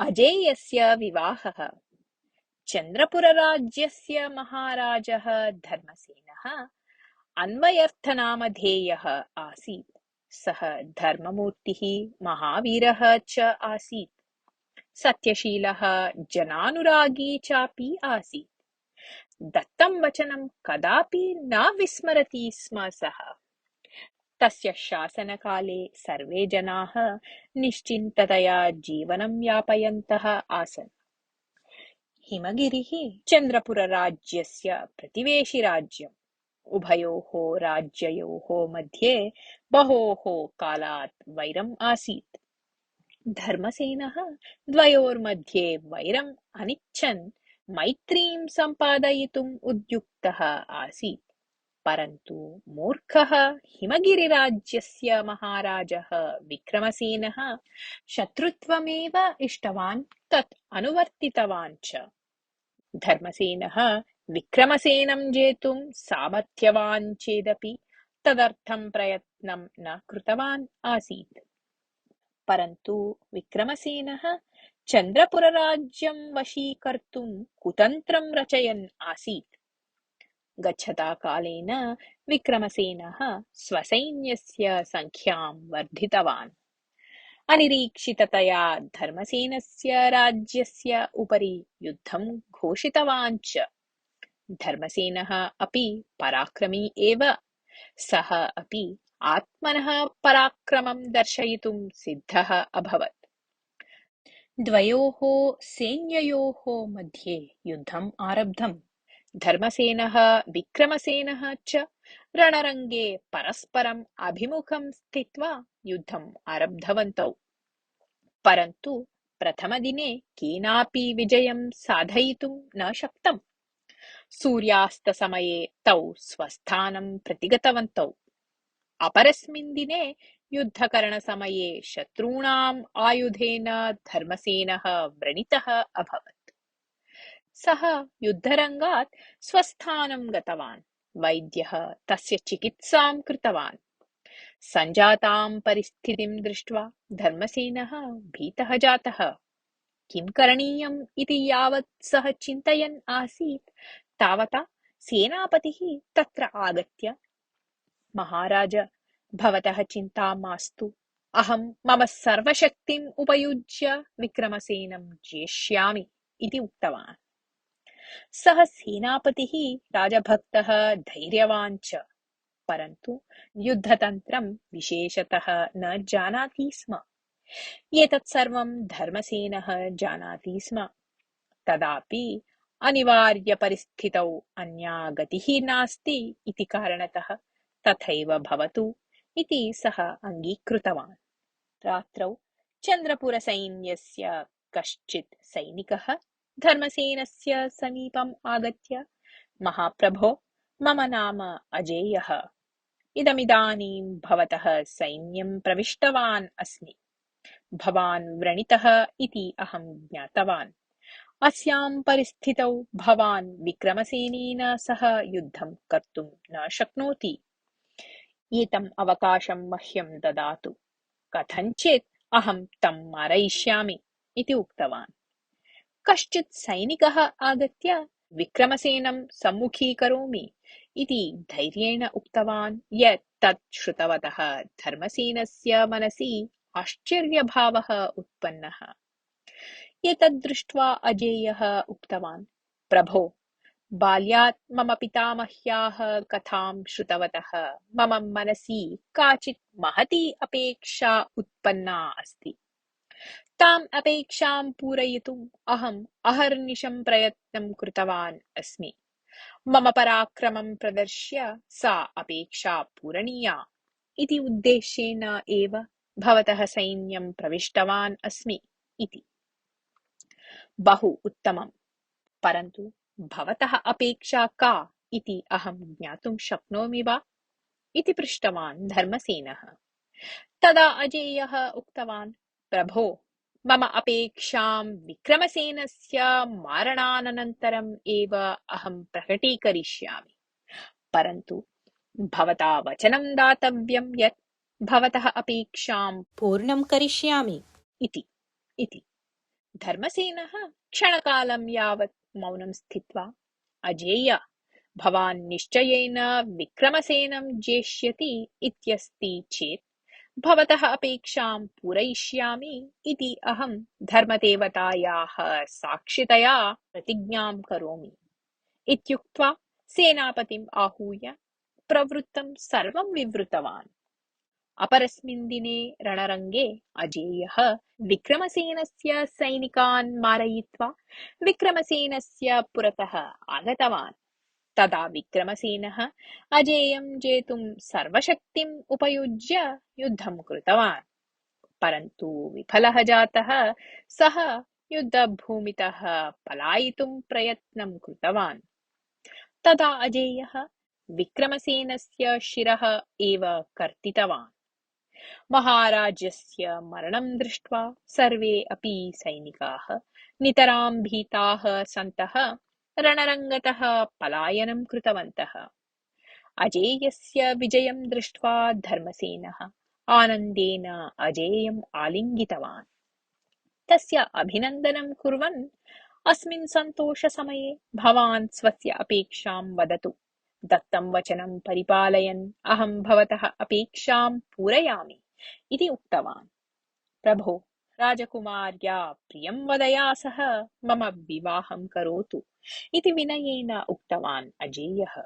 अजेयस्य विवाहः। चन्द्रपुरराज्यस्य महाराजः धर्मसेनः अन्वयर्थनामधेयः आसीत्। सः धर्ममूर्तिः महावीरः च आसीत्। सत्यशीलः जनानुरागी चापि आसीत्। दत्तं वचनं कदापि न विस्मरति स्म सः। तस्य शासनकाले सर्वे जनाः निश्चिन्ततया जीवनं यापयन्तः आसन्। हिमगिरिः चन्द्रपुरराज्यस्य प्रतिवेशिराज्यम्। उभयोः राज्ययोः मध्ये बहोः कालात् वैरम् आसीत्। धर्मसेनः द्वयोर्मध्ये वैरम् अनिच्छन् मैत्रीं सम्पादयितुम् उद्युक्तः आसीत्। परन्तु मूर्खः हिमगिरिराज्यस्य महाराजः विक्रमसेनः शत्रुत्वमेव इष्टवान्, तत् अनुवर्तितवान् च। धर्मसेनः विक्रमसेनं जेतुं सामर्थ्यवान् चेदपि तदर्थं प्रयत्नं न कृतवान् आसीत्। परन्तु विक्रमसेनः चन्द्रपुरराज्यं वशीकर्तुं कुतन्त्रं रचयन् आसीत्। गच्छता कालेन विक्रमसेनः स्वसैन्यस्य संख्यां वर्धितवान्। अनिरीक्षिततया धर्मसेनस्य राज्यस्य उपरि युद्धं घोषितवान् च। धर्मसेनः अपि पराक्रमी एव। सः अपि आत्मनः पराक्रमं दर्शयितुं सिद्धः अभवत्। द्वयोः सैन्ययोः मध्ये युद्धम् आरब्धम्। धर्मसेनः विक्रमसेनः च रणरङ्गे परस्परम् अभिमुखं स्थित्वा युद्धम् आरब्धवन्तौ। परन्तु प्रथमदिने केनापि विजयं साधयितुं न शक्तम्। सूर्यास्तसमये तौ स्वस्थानं प्रतिगतवन्तौ। अपरस्मिन् दिने युद्धकरणसमये शत्रूणाम् आयुधेन धर्मसेनः व्रणितः अभवत्। सः युद्धरङ्गात् स्वस्थानं गतवान्। वैद्यः तस्य चिकित्सां कृतवान्। सञ्जातां परिस्थितिं दृष्ट्वा धर्मसेनः भीतः जातः। किं करणीयम् इति यावत् सः चिन्तयन् आसीत्, तावता सेनापतिः तत्र आगत्य, महाराज, भवतः चिन्ता मास्तु। अहं मम सर्वशक्तिम् उपयुज्य विक्रमसेनं जेष्यामि इति उक्तवान्। सः सेनापतिः राजभक्तः, धैर्यवान् च, परन्तु युद्धतन्त्रं विशेषतः न जानाति स्म। एतत् सर्वं धर्मसेनः जानाति स्म। तदापि अनिवार्यपरिस्थितौ अन्या गतिः नास्ति इति कारणतः तथैव भवतु इति सः अङ्गीकृतवान्। रात्रौ चन्द्रपुरसैन्यस्य कश्चित् सैनिकः धर्मसेनस्य समीपम् आगत्य, महाप्रभो, मम नाम अजेयः। इदमिदानीं भवतः सैन्यं प्रविष्टवान् अस्मि। भवान् व्रणितः इति अहं ज्ञातवान्। अस्यां परिस्थितौ भवान् विक्रमसेनेन सह युद्धं कर्तुं न शक्नोति। एतम् अवकाशं मह्यं ददातु। कथञ्चित् अहं तं मारयिष्यामि इति उक्तवान्। कश्चित् सैनिकः आगत्य, विक्रमसेनं सम्मुखीकरोमि इति धैर्येण उक्तवान्। यत् तत् श्रुतवतः धर्मसेनस्य मनसि आश्चर्यभावः उत्पन्नः। एतद् दृष्ट्वा अजेयः उक्तवान्, प्रभो, बाल्यात् मम पितामह्याः कथां श्रुतवतः मम मनसि काचित् महती अपेक्षा उत्पन्ना अस्ति। ताम् अपेक्षां पूरयितुम् अहम् अहर्निशं प्रयत्नं कृतवान् अस्मि। मम पराक्रमं प्रदर्श्य सा अपेक्षा पूरणीया इति उद्देश्येन एव भवतः सैन्यं प्रविष्टवान् अस्मि इति। बहु उत्तमम्, परन्तु भवतः अपेक्षा का इति अहं ज्ञातुं शक्नोमि वा इति पृष्टवान् धर्मसेनः। तदा अजेयः उक्तवान्, प्रभो, मम अपेक्षां विक्रमसेनस्य मारणानन्तरम् एव अहं प्रकटीकरिष्यामि। परन्तु भवता वचनं दातव्यं यत् भवतः अपेक्षां पूर्णं करिष्यामि इति। धर्मसेनः क्षणकालं यावत् मौनं स्थित्वा, अजेय, भवान् निश्चयेन विक्रमसेनं जेष्यति इत्यस्ति चेत् भवतः अपेक्षां पूरयिष्यामि इति अहं धर्मदेवतायाः साक्षितया प्रतिज्ञां करोमि इत्युक्त्वा सेनापतिम् आहूय प्रवृत्तं सर्वं विवृतवान्। अपरस्मिन् दिने रणरङ्गे अजेयः विक्रमसेनस्य सैनिकान् मारयित्वा विक्रमसेनस्य पुरतः आगतवान्। तदा विक्रमसेनः अजेयं जेतुं सर्वशक्तिम् उपयुज्य युद्धं कृतवान्, परन्तु विफलः जातः। सः युद्धभूमितः पलायितुं प्रयत्नं कृतवान्। तदा अजेयः विक्रमसेनस्य शिरः एव कर्तितवान्। महाराजस्य मरणं दृष्ट्वा सर्वे अपि सैनिकाः नितरां भीताः सन्तः रणरङ्गतः पलायनं कृतवन्तः। अजेयस्य विजयं दृष्ट्वा धर्मसेनः आनन्देन अजेयम् आलिङ्गितवान्। तस्य अभिनन्दनं कुर्वन्, अस्मिन् सन्तोषसमये भवान् स्वस्य अपेक्षां वदतु। दत्तं वचनं परिपालयन् अहं भवतः अपेक्षां पूरयामि इति उक्तवान्। प्रभो, राजकुमार्या प्रियंवदया सह मम विवाहं करोतु इति विनयेन उक्तवान् अजेयः।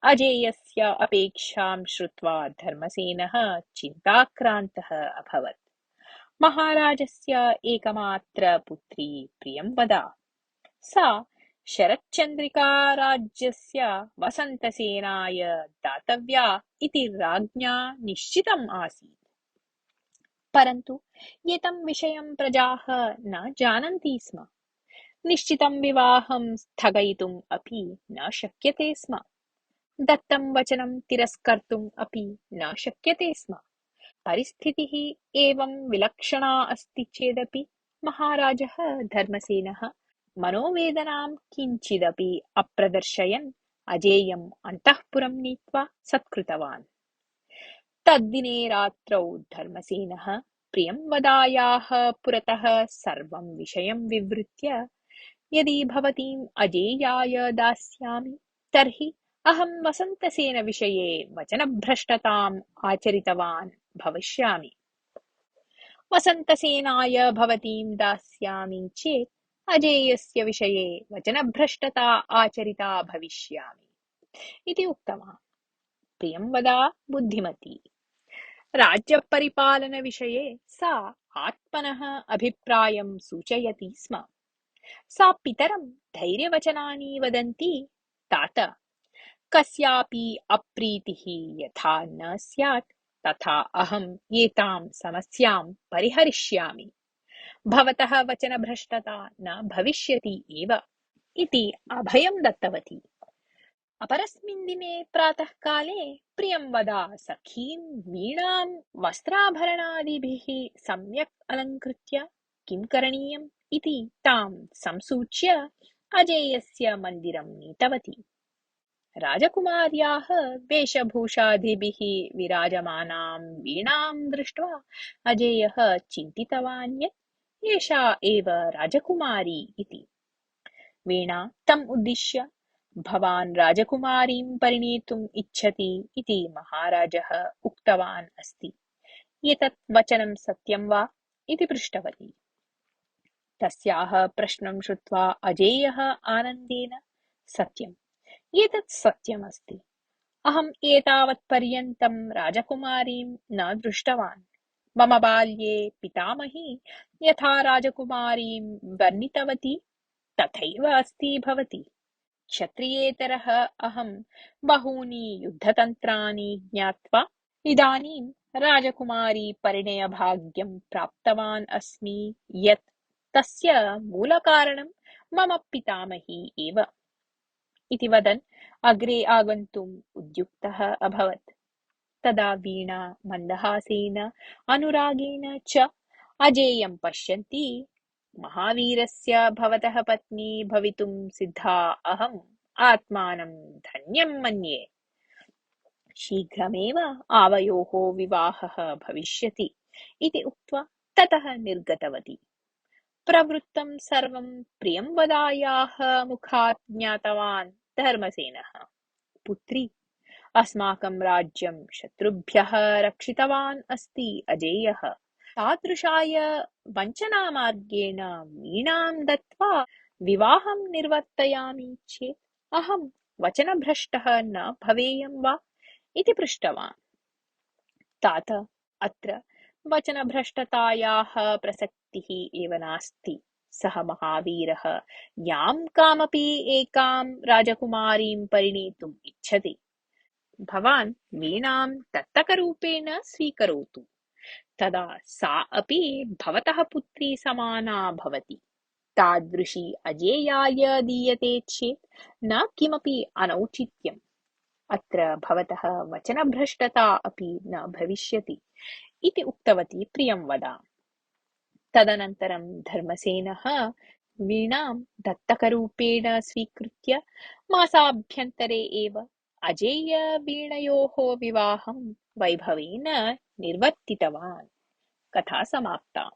अजेयस्य अपेक्षां श्रुत्वा धर्मसेनः चिन्ताक्रान्तः अभवत्। महाराजस्य एकमात्रपुत्री प्रियंवदा, सा शरच्चन्द्रिकाराज्यस्य वसन्तसेनाय दातव्या इति राज्ञा निश्चितम् आसीत्। परन्तु एतं विषयं प्रजाः न जानन्ति स्म। निश्चितं विवाहं स्थगयितुम् अपि न शक्यते स्म। दत्तं वचनं तिरस्कर्तुम् अपि न शक्यते स्म। परिस्थितिः एवं विलक्षणा अस्ति चेदपि महाराजः धर्मसेनः मनोवेदनां किञ्चिदपि अप्रदर्शयन् अजेयम् अन्तःपुरं नीत्वा सत्कृतवान्। तद्दिने रात्रौ धर्मसेनः प्रियंवदायाः पुरतः सर्वं विषयं विवृत्य, यदि भवतीम् अजेयाय दास्यामि तर्हि अहं वसन्तसेनविषये वचनभ्रष्टताम् आचरितवान् भविष्यामि। वसन्तसेनाय भवतीं दास्यामि चेत् अजेयस्य विषये वचनभ्रष्टता आचरिता भविष्यामि इति उक्तवान्। प्रियंवदा बुद्धिमती। राज्यपरिपालनविषये सा आत्मनः अभिप्रायं सूचयति स्म। सा पितरं धैर्यवचनानि वदन्ती, तात, कस्यापि अप्रीतिः यथा न स्यात् तथा अहम् एतां समस्यां परिहरिष्यामि। भवतः वचनभ्रष्टता न भविष्यति एव इति अभयं दत्तवती। अपरस्मिन् दिने प्रातःकाले प्रियंवदा सखीं वीणां वस्त्राभरणादिभिः सम्यक् अलङ्कृत्य किं करणीयम् इति तां संसूच्य अजेयस्य मन्दिरं नीतवती। राजकुमार्याः वेशभूषादिभिः विराजमानां वीणां दृष्ट्वा अजेयः चिन्तितवान् यत् एषा एव राजकुमारी इति। वीणा तम् उद्दिश्य, भवान् राजकुमारीं परिणेतुम् इच्छति इति महाराजः उक्तवान् अस्ति। एतत् वचनं सत्यं वा इति पृष्टवती। तस्याः प्रश्नं श्रुत्वा अजेयः आनन्देन, सत्यम्, एतत् सत्यमस्ति। अहम् एतावत्पर्यन्तं राजकुमारीं न दृष्टवान्। मम बाल्ये पितामही यथा राजकुमारीं वर्णितवती तथैव अस्ति भवती। क्षत्रियेतरः अहं बहूनि युद्धतन्त्राणि ज्ञात्वा इदानीं राजकुमारी परिणयभाग्यं प्राप्तवान् अस्मि, यत् तस्य मूलकारणं मम पितामही एव इति वदन् अग्रे आगन्तुम् उद्युक्तः अभवत्। तदा वीणा मन्दहासेन अनुरागेण च अजेयं पश्यन्ती, महावीरस्य भवतः पत्नी भवितुं सिद्धा अहम् आत्मानं धन्यं मन्ये। शीघ्रमेव आवयोः विवाहः भविष्यति इति उक्त्वा ततः निर्गतवती। प्रवृत्तं सर्वं प्रियं वदायाः मुखात् ज्ञातवान् धर्मसेनः। पुत्री, अस्माकं राज्यं शत्रुभ्यः रक्षितवान् अस्ति अजेयः। तादृशाय वञ्चनामार्गेण वीणां दत्त्वा विवाहं निर्वर्तयामि चेत् अहं वचनभ्रष्टः न भवेयं वा इति पृष्टवान्। तात, अत्र वचनभ्रष्टतायाः प्रसक्तिः एव नास्ति। सः महावीरः यां कामपि एकां राजकुमारीं परिणेतुम् इच्छति। भवान् वीणां दत्तकरूपेण स्वीकरोतु, तदा सा अपि भवतः पुत्री समाना भवति। तादृशी अजेयाय दीयते चेत् न किमपि अनौचित्यम्। अत्र भवतः वचनभ्रष्टता अपि न भविष्यति इति उक्तवती प्रियंवदा। तदनन्तरं धर्मसेनः वीणां दत्तकरूपेण स्वीकृत्य मासाभ्यन्तरे एव अजेयवीणयोः विवाहं वैभवेन निर्वर्तितवान्। कथा समाप्ता।